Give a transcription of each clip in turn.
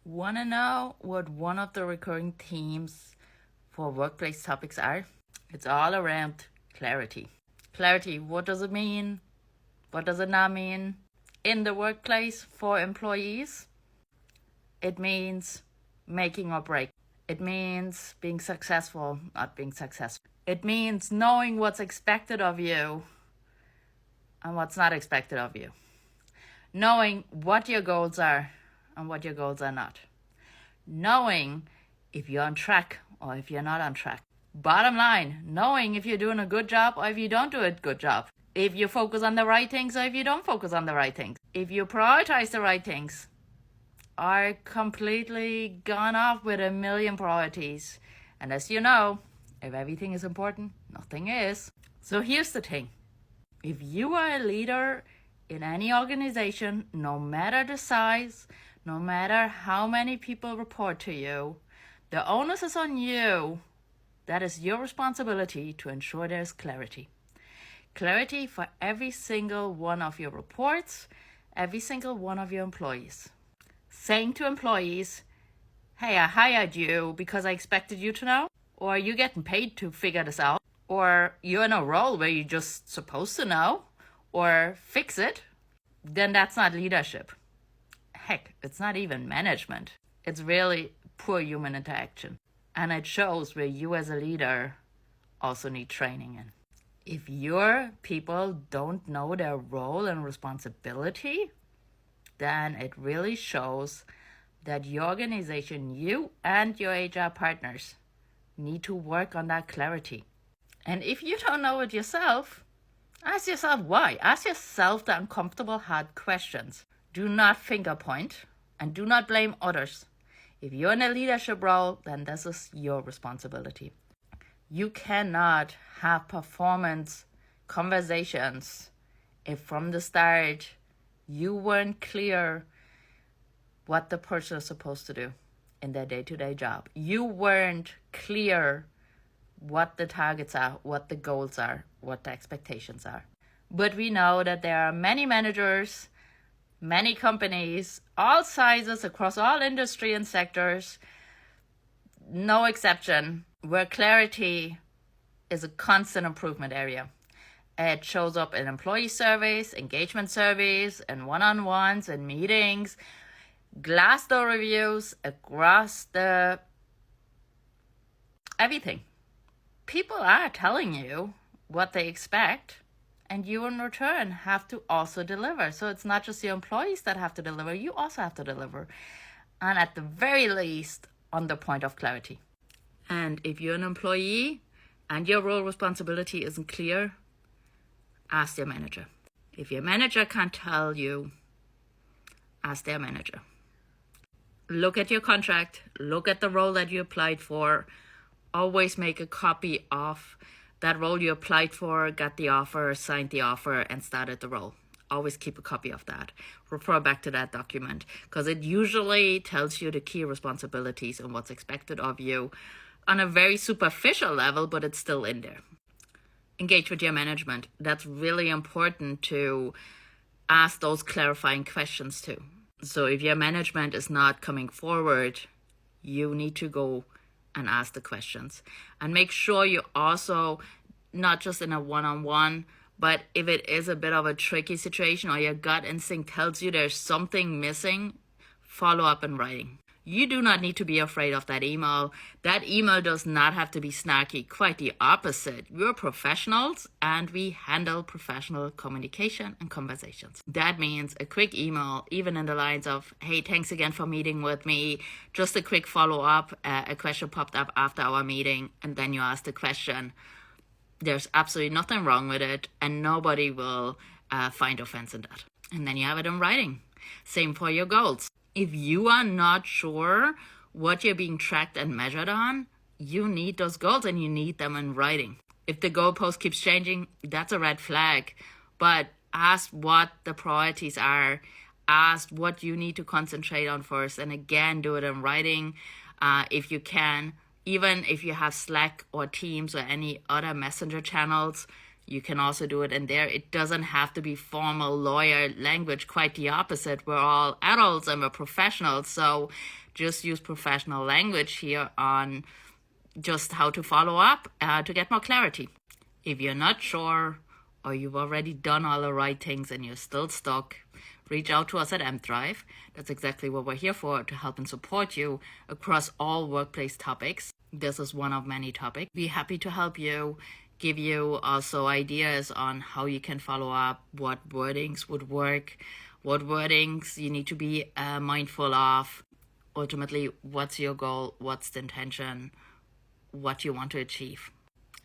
Want to know what one of the recurring themes for workplace topics are? It's all around clarity. Clarity, what does it mean? What does it not mean? In the workplace for employees, it means making or break. It means being successful, not being successful. It means knowing what's expected of you and what's not expected of you. Knowing what your goals are and what your goals are not. Knowing if you're on track or if you're not on track. Bottom line, knowing if you're doing a good job or if you don't do a good job. If you focus on the right things or if you don't focus on the right things. If you prioritize the right things or completely gone off with a million priorities. And as you know, if everything is important, nothing is. So here's the thing. If you are a leader in any organization, no matter the size, no matter how many people report to you, the onus is on you. That is your responsibility to ensure there's clarity. Clarity for every single one of your reports, every single one of your employees. Saying to employees, hey, I hired you because I expected you to know, or you're getting paid to figure this out, or you're in a role where you're just supposed to know, or fix it, then that's not leadership. Heck, it's not even management. It's really poor human interaction. And it shows where you as a leader also need training in. If your people don't know their role and responsibility, then it really shows that your organization, you and your HR partners, need to work on that clarity. And if you don't know it yourself, ask yourself why. Ask yourself the uncomfortable, hard questions. Do not finger point and do not blame others. If you're in a leadership role, then this is your responsibility. You cannot have performance conversations if from the start you weren't clear what the person is supposed to do in their day-to-day job. You weren't clear what the targets are, what the goals are, what the expectations are. But we know that there are many managers, many companies, all sizes across all industry and sectors, no exception, where clarity is a constant improvement area. It shows up in employee surveys, engagement surveys, and one-on-ones and meetings, Glassdoor reviews, across the everything. People are telling you what they expect, and you in return have to also deliver. So it's not just your employees that have to deliver, you also have to deliver. And at the very least, on the point of clarity. And if you're an employee and your role responsibility isn't clear, ask your manager. If your manager can't tell you, ask their manager. Look at your contract, look at the role that you applied for. Always make a copy of that role you applied for, got the offer, signed the offer, and started the role. Always keep a copy of that. Refer back to that document because it usually tells you the key responsibilities and what's expected of you on a very superficial level, but it's still in there. Engage with your management. That's really important to ask those clarifying questions too. So if your management is not coming forward, you need to go and ask the questions. And make sure you also, not just in a one-on-one, but if it is a bit of a tricky situation or your gut instinct tells you there's something missing, follow up in writing. You do not need to be afraid of that email. That email does not have to be snarky, quite the opposite. We're professionals and we handle professional communication and conversations. That means a quick email, even in the lines of, hey, thanks again for meeting with me. Just a quick follow-up, a question popped up after our meeting, and then you ask the question. There's absolutely nothing wrong with it, and nobody will find offense in that. And then you have it in writing. Same for your goals. If you are not sure what you're being tracked and measured on, you need those goals and you need them in writing. If the goalpost keeps changing, that's a red flag. But ask what the priorities are. Ask what you need to concentrate on first. And again, do it in writing if you can. Even if you have Slack or Teams or any other messenger channels, You can also do it in there. It doesn't have to be formal lawyer language, quite the opposite. We're all adults and we're professionals, so just use professional language here on just how to follow up to get more clarity. If you're not sure or you've already done all the right things and you're still stuck, reach out to us at Empthrive. That's exactly what we're here for, to help and support you across all workplace topics. This is one of many topics. Be happy to help you, give you also ideas on how you can follow up, what wordings would work, what wordings you need to be mindful of. Ultimately, what's your goal, what's the intention, what you want to achieve.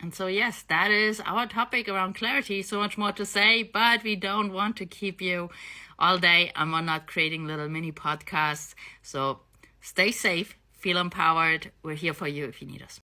And so, yes, that is our topic around clarity. So much more to say, but we don't want to keep you all day, and we're not creating little mini podcasts. So stay safe, feel empowered. We're here for you if you need us.